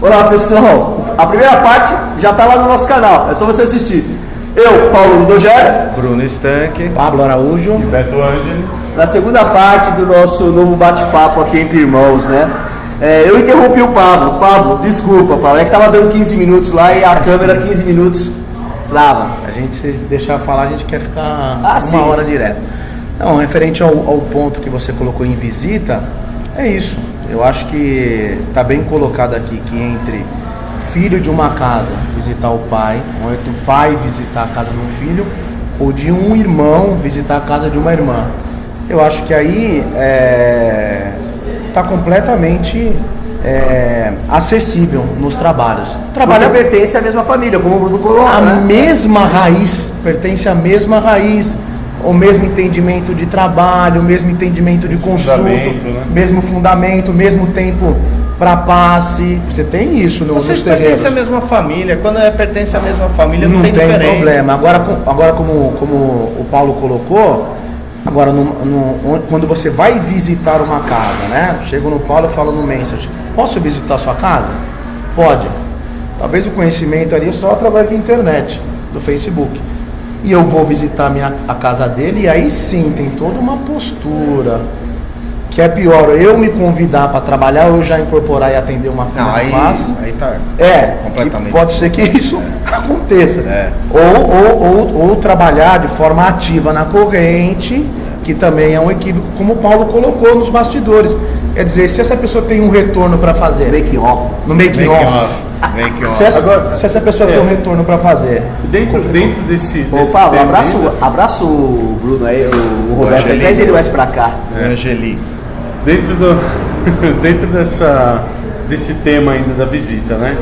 Olá pessoal, a primeira parte já está lá no nosso canal, é só você assistir. Eu, Paulo Ludogero, Bruno Estanque, Pablo Araújo e Beto Ângelo. Na segunda parte do nosso novo bate-papo aqui entre irmãos, né? Eu interrompi o Pablo. Pablo, desculpa, Pablo, é que tava dando 15 minutos lá e a câmera 15 minutos trava. A gente, se deixar falar, a gente quer ficar sim. uma hora direto. Não, referente ao ponto que você colocou em visita, é isso. Eu acho que está bem colocado aqui que entre filho de uma casa visitar o pai, ou entre o pai visitar a casa de um filho, ou de um irmão visitar a casa de uma irmã. Eu acho que aí está completamente acessível nos trabalhos. Trabalho pertence à mesma família, como o Bruno coloca, a né? mesma raiz, pertence à mesma raiz, o mesmo entendimento de trabalho, o mesmo entendimento de consulta, né? mesmo fundamento, mesmo tempo para passe. Você tem isso nos terrenos. Vocês pertencem à mesma família. Quando pertence à mesma família, não tem diferença. Problema. Agora como o Paulo colocou, agora quando você vai visitar uma casa, né? Chego no Paulo e falo no Message: posso visitar a sua casa? Pode. Talvez o conhecimento ali é só através da internet, do Facebook. E eu vou visitar a casa dele, e aí sim tem toda uma postura. Que é pior, eu me convidar para trabalhar, ou eu já incorporar e atender uma fila de passe. Aí tá completamente. Pode ser que isso aconteça. Ou trabalhar de forma ativa na corrente, que também é um equívoco, como o Paulo colocou nos bastidores. Quer dizer, se essa pessoa tem um retorno para fazer no making off. Se essa pessoa tem um retorno para fazer dentro desse Pablo, abraço o Bruno aí, o Roberto, traz ele mais para cá. Angeli. Dentro desse tema ainda da visita, né?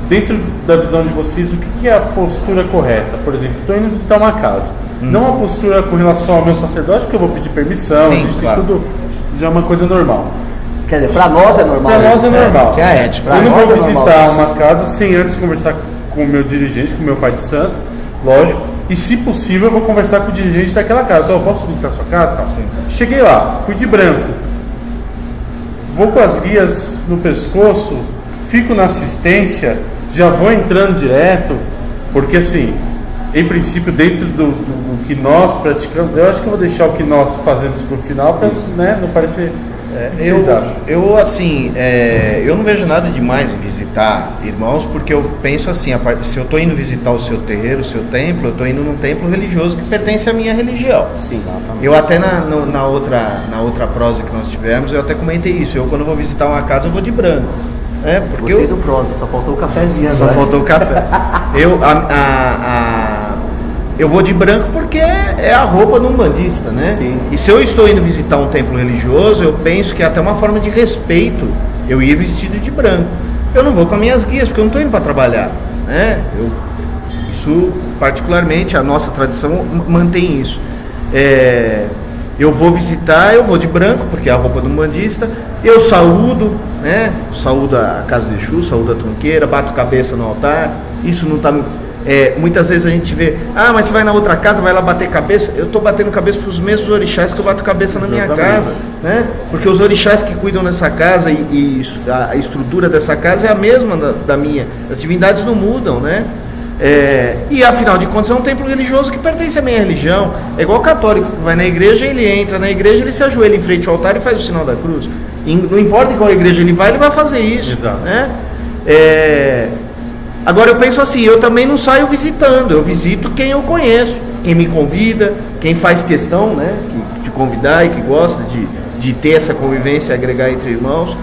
Dentro da visão de vocês, o que é a postura correta? Por exemplo, estou indo visitar uma casa. Não a postura com relação ao meu sacerdote, porque eu vou pedir permissão, claro. Tudo já é uma coisa normal. Quer dizer, para nós é normal. Para nós é normal. Que é a ética. Eu não vou visitar uma casa sem antes conversar com o meu dirigente, com o meu pai de santo, lógico. E se possível, eu vou conversar com o dirigente daquela casa. Eu posso visitar a sua casa? Sim. Cheguei lá, fui de branco. Vou com as guias no pescoço, fico na assistência, já vou entrando direto, porque assim, em princípio, dentro do que nós praticamos, eu acho que eu vou deixar o que nós fazemos para o final, para não parecer... Eu não vejo nada demais em visitar irmãos, porque eu penso assim, se eu estou indo visitar o seu terreiro, o seu templo, eu estou indo num templo religioso que pertence à minha religião. Sim, exatamente. Eu até na outra prosa que nós tivemos, eu até comentei isso. Eu, quando vou visitar uma casa, eu vou de branco. Porque gostei do prosa, só faltou o cafezinho agora. Só faltou o café. Eu vou de branco porque é a roupa de um bandista, né? Sim. E se eu estou indo visitar um templo religioso, eu penso que é até uma forma de respeito eu ir vestido de branco. Eu não vou com as minhas guias, porque eu não estou indo para trabalhar, né? Isso, particularmente, a nossa tradição mantém isso. Eu vou visitar, eu vou de branco, porque é a roupa de um bandista. Eu saúdo, né? Saúdo a casa de Exu, saúdo a tronqueira, bato cabeça no altar. Isso não está... muitas vezes a gente vê, mas você vai na outra casa, vai lá bater cabeça. Eu estou batendo cabeça para os mesmos orixás que eu bato cabeça na minha casa, né? Porque os orixás que cuidam dessa casa e a estrutura dessa casa é a mesma da minha. As divindades não mudam, né? E afinal de contas é um templo religioso que pertence à minha religião. É igual o católico que vai na igreja, ele entra na igreja, ele se ajoelha em frente ao altar e faz o sinal da cruz. E não importa em qual igreja ele vai fazer isso. Exato. Né? Agora eu penso assim, eu também não saio visitando, eu visito quem eu conheço, quem me convida, quem faz questão, né, de convidar e que gosta de ter essa convivência e agregar entre irmãos.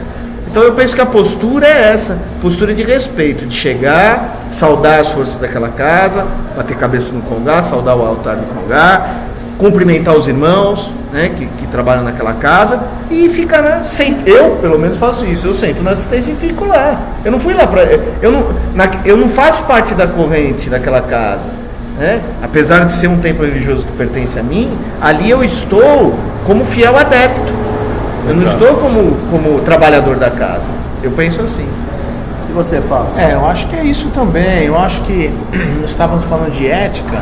Então eu penso que a postura é essa, postura de respeito, de chegar, saudar as forças daquela casa, bater cabeça no congá, saudar o altar do congá, cumprimentar os irmãos, né, que trabalham naquela casa e ficar, né, eu pelo menos faço isso, eu sento na assistência e fico lá. Eu não fui lá eu não faço parte da corrente daquela casa, né? Apesar de ser um templo religioso que pertence a mim, ali eu estou como fiel adepto. Eu não estou como trabalhador da casa. Eu penso assim. E você, Paulo? Eu acho que é isso também. Eu acho que nós estávamos falando de ética.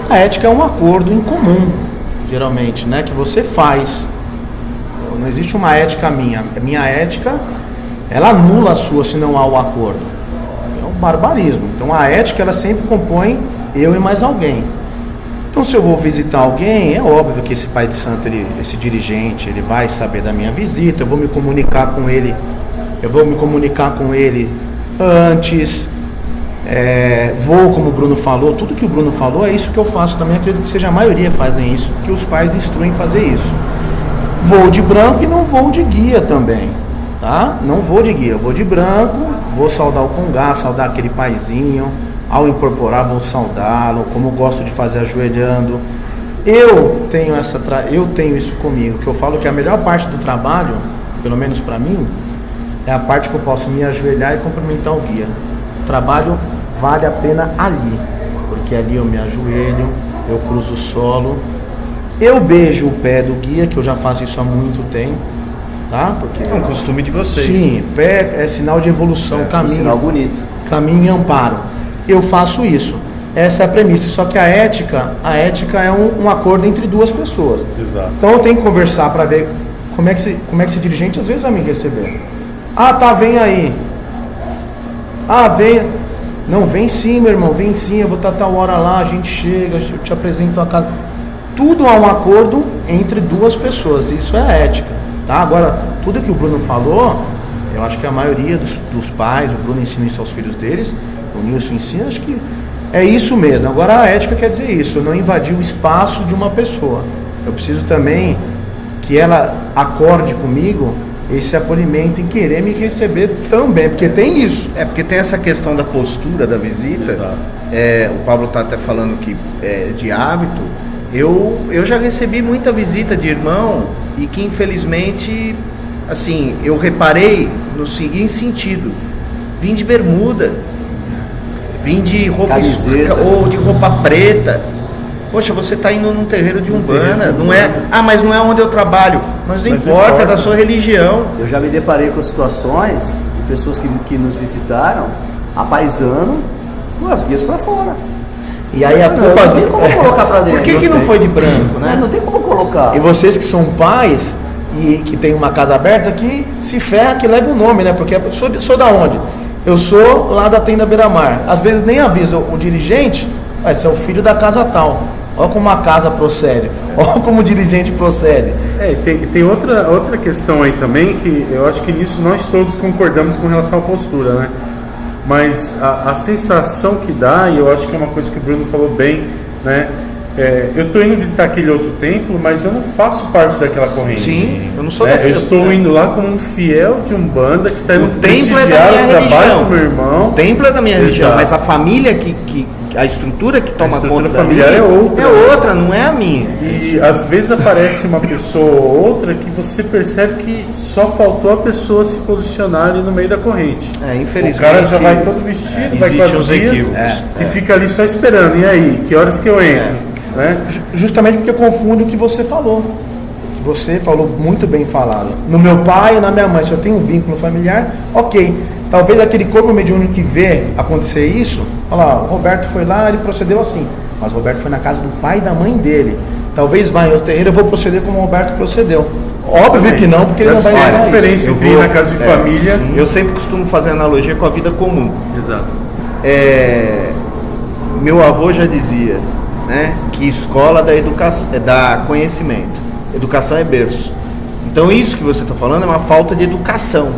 A ética é um acordo em comum, geralmente, né? Que você faz. Não existe uma ética minha. A minha ética ela anula a sua se não há o acordo. É um barbarismo. Então a ética ela sempre compõe eu e mais alguém. Então se eu vou visitar alguém, é óbvio que esse pai de santo, esse dirigente, ele vai saber da minha visita, eu vou me comunicar com ele antes, vou, como o Bruno falou, tudo que o Bruno falou é isso que eu faço também, acredito que seja a maioria fazem isso, que os pais instruem fazer isso. Vou de branco e não vou de guia também, tá? Não vou de guia, eu vou de branco, vou saudar o congá, saudar aquele paizinho, ao incorporar vou saudá-lo, como eu gosto de fazer ajoelhando. Eu tenho isso comigo, que eu falo que a melhor parte do trabalho, pelo menos para mim, é a parte que eu posso me ajoelhar e cumprimentar o guia. O trabalho vale a pena ali, porque ali eu me ajoelho, eu cruzo o solo, eu beijo o pé do guia, que eu já faço isso há muito tempo, tá? Porque é um costume de vocês. Sim, pé é sinal de evolução, caminho. Um sinal bonito. Caminho e amparo. Eu faço isso. Essa é a premissa. Só que a ética é um acordo entre duas pessoas. Exato. Então eu tenho que conversar para ver como é que esse dirigente às vezes vai me receber. Ah, tá, vem aí. Ah, vem. Não, vem sim, meu irmão, vem sim, eu vou estar tal hora lá, a gente chega, eu te apresento a casa. Tudo há um acordo entre duas pessoas, isso é ética, tá? Agora, tudo que o Bruno falou, eu acho que a maioria dos pais, o Bruno ensina isso aos filhos deles, o Nilson ensina, acho que é isso mesmo. Agora a ética quer dizer isso, eu não invadir o espaço de uma pessoa. Eu preciso também que ela acorde comigo esse acolhimento em querer me receber também, porque tem isso. Porque tem essa questão da postura da visita. Exato. O Pablo está até falando que de hábito. Eu já recebi muita visita de irmão e que infelizmente, assim, eu reparei no seguinte sentido: vim de bermuda, vim de roupa escura ou de roupa preta. Poxa, você está indo num terreiro de Umbanda, não é? Ah, mas não é onde eu trabalho. Mas não importa, é da sua religião. Eu já me deparei com situações de pessoas que nos visitaram, apaisando com as guias para fora. E aí a culpa não tem como colocar para dentro. Por que não foi de branco, né? Não tem como colocar. E vocês que são pais e que tem uma casa aberta, que se ferra que leva o nome, né? Porque sou da onde? Eu sou lá da Tenda Beira-Mar. Às vezes nem avisa o dirigente, vai ser o filho da casa tal. Olha como a casa procede, olha como o dirigente procede. Tem outra questão aí também, que eu acho que nisso nós todos concordamos com relação à postura, né? Mas a sensação que dá, e eu acho que é uma coisa que o Bruno falou bem, né? Eu estou indo visitar aquele outro templo, mas eu não faço parte daquela corrente. Sim, eu não sou Eu estou indo lá como um fiel de Umbanda que está indo prestigiar o trabalho do meu irmão. O templo é da minha religião, Exato. mas a família a estrutura que toma conta da familiar minha, é outra. É outra, não é a minha. E às vezes aparece uma pessoa ou outra que você percebe que só faltou a pessoa se posicionar ali no meio da corrente. Infelizmente. O cara já vai todo vestido, vai com as guias e fica ali só esperando. E aí, que horas que eu entro? Né? Justamente porque eu confundo o que você falou. O que você falou muito bem falado. No meu pai e na minha mãe, se eu tenho um vínculo familiar, ok. Talvez aquele corpo mediúnico que vê acontecer isso, olha lá, o Roberto foi lá, ele procedeu assim. Mas o Roberto foi na casa do pai e da mãe dele. Talvez vá em outro terreiro, eu vou proceder como o Roberto procedeu. Óbvio que não, porque ele não vai ensinar ensinar a diferença entre ir na casa de família. Eu sempre costumo fazer analogia com a vida comum. Exato. Meu avô já dizia, né, que escola dá conhecimento. Educação é berço. Então isso que você está falando é uma falta de educação.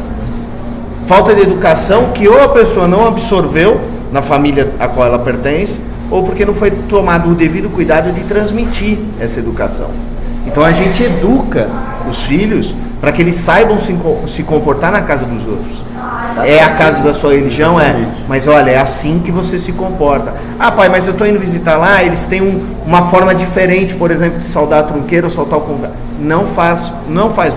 Falta de educação que ou a pessoa não absorveu na família a qual ela pertence, ou porque não foi tomado o devido cuidado de transmitir essa educação. Então a gente educa os filhos para que eles saibam se comportar na casa dos outros. A casa da sua religião, mas olha, é assim que você se comporta. Ah, pai, mas eu estou indo visitar lá, eles têm uma forma diferente, por exemplo, de saudar a trunqueira ou soltar o congá. Não faz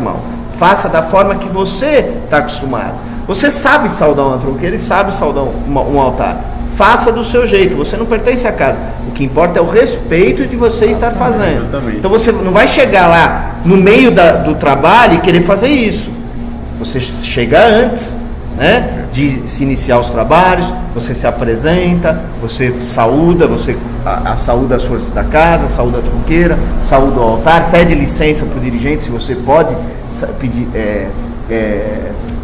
mal. Faça da forma que você está acostumado. Você sabe saudar uma trunqueira e sabe saudar um altar. Faça do seu jeito, você não pertence à casa. O que importa é o respeito de você estar fazendo. Exatamente. Então você não vai chegar lá no meio do trabalho e querer fazer isso. Você chega antes, né, de se iniciar os trabalhos, você se apresenta, você saúda, saúda as forças da casa, saúda a trunqueira, saúda o altar, pede licença para o dirigente, se você pode pedir,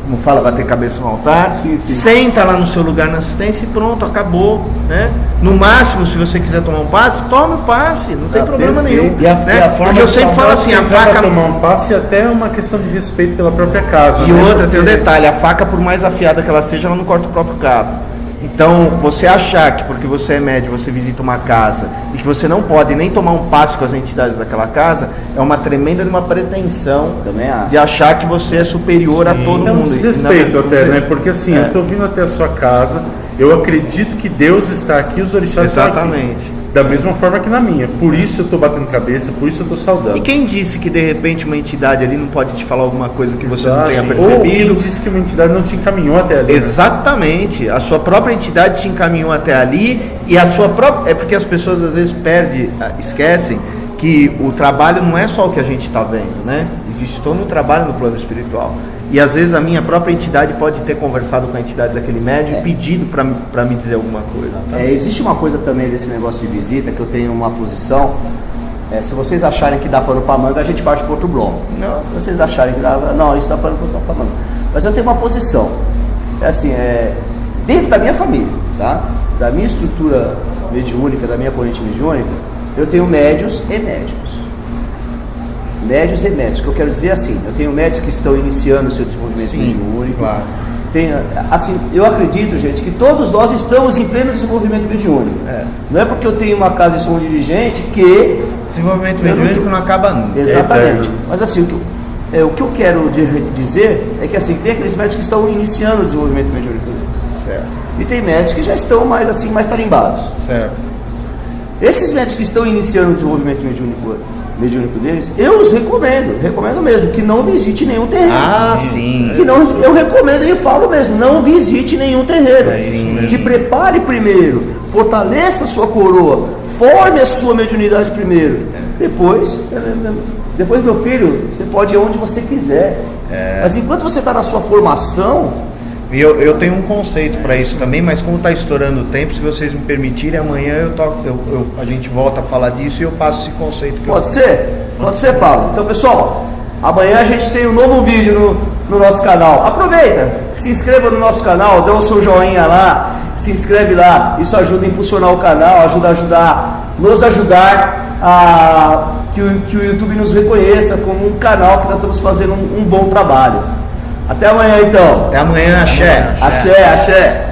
como fala, bater cabeça no altar, Sim, sim. senta lá no seu lugar na assistência e pronto, acabou, né? No máximo, se você quiser tomar um passe, tome o passe, não tem Tá problema perfeito. nenhum. E a né? forma Porque eu de sempre falo saudar assim, a Quem vai faca... tomar um passe é até uma questão de respeito pela própria casa. E né? outra, tem um Porque- detalhe, a faca, por mais afiada que ela seja, ela não corta o próprio cabo. Então, você achar que porque você é médium, você visita uma casa e que você não pode nem tomar um passe com as entidades daquela casa, é uma tremenda de uma pretensão Também acho. de achar que você é superior a todo É um mundo. desrespeito E, na até, verdade, né? Porque assim, É. eu tô vindo até a sua casa, eu acredito que Deus está aqui, os orixás estão aqui. Exatamente. Da mesma forma que na minha. Por isso eu tô batendo cabeça, por isso eu tô saudando. E quem disse que de repente uma entidade ali não pode te falar alguma coisa que você não Exato. tenha Ou percebido? quem disse que uma entidade não te encaminhou até ali. né? Exatamente, a sua própria entidade te encaminhou até ali e a sua própria. É porque as pessoas às vezes esquecem que o trabalho não é só o que a gente está vendo, né? Existe todo um trabalho no plano espiritual. E às vezes a minha própria entidade pode ter conversado com a entidade daquele médium e pedido para me dizer alguma coisa. Existe uma coisa também desse negócio de visita, que eu tenho uma posição. Se vocês acharem que dá pano pra manga, a gente parte para outro bloco. Não. Se vocês acharem que dá, não, isso dá pano pra manga. Mas eu tenho uma posição. Dentro da minha família, tá? Da minha estrutura mediúnica, da minha corrente mediúnica, eu tenho médios e médios. Médios e médios, que eu quero dizer assim, eu tenho médios que estão iniciando o seu desenvolvimento mediúnico. Claro. Assim, eu acredito, gente, que todos nós estamos em pleno desenvolvimento mediúnico. Não é porque eu tenho uma casa e sou um dirigente que... Desenvolvimento mediúnico não acaba nunca. Exatamente. Mas assim, o que eu quero dizer é que assim, tem aqueles médicos que estão iniciando o desenvolvimento mediúnico deles. Certo, E tem médicos que já estão mais tarimbados. certo. Esses médicos que estão iniciando o desenvolvimento mediúnico deles, eu os recomendo mesmo, que não visite nenhum terreiro. Ah, sim. Que não, eu recomendo e falo mesmo, não visite nenhum terreiro. É isso mesmo. Se prepare primeiro, fortaleça a sua coroa, forme a sua mediunidade primeiro. Depois, meu filho, você pode ir onde você quiser. Mas enquanto você está na sua formação... E eu tenho um conceito para isso também, mas como está estourando o tempo, se vocês me permitirem, amanhã a gente volta a falar disso e eu passo esse conceito que Pode ser, Paulo. Então, pessoal, amanhã a gente tem um novo vídeo no nosso canal. Aproveita, se inscreva no nosso canal, dê o seu joinha lá, se inscreve lá. Isso ajuda a impulsionar o canal, nos ajudar a que o YouTube nos reconheça como um canal que nós estamos fazendo um bom trabalho. Até amanhã, então. Até amanhã, axé. Axé, axé.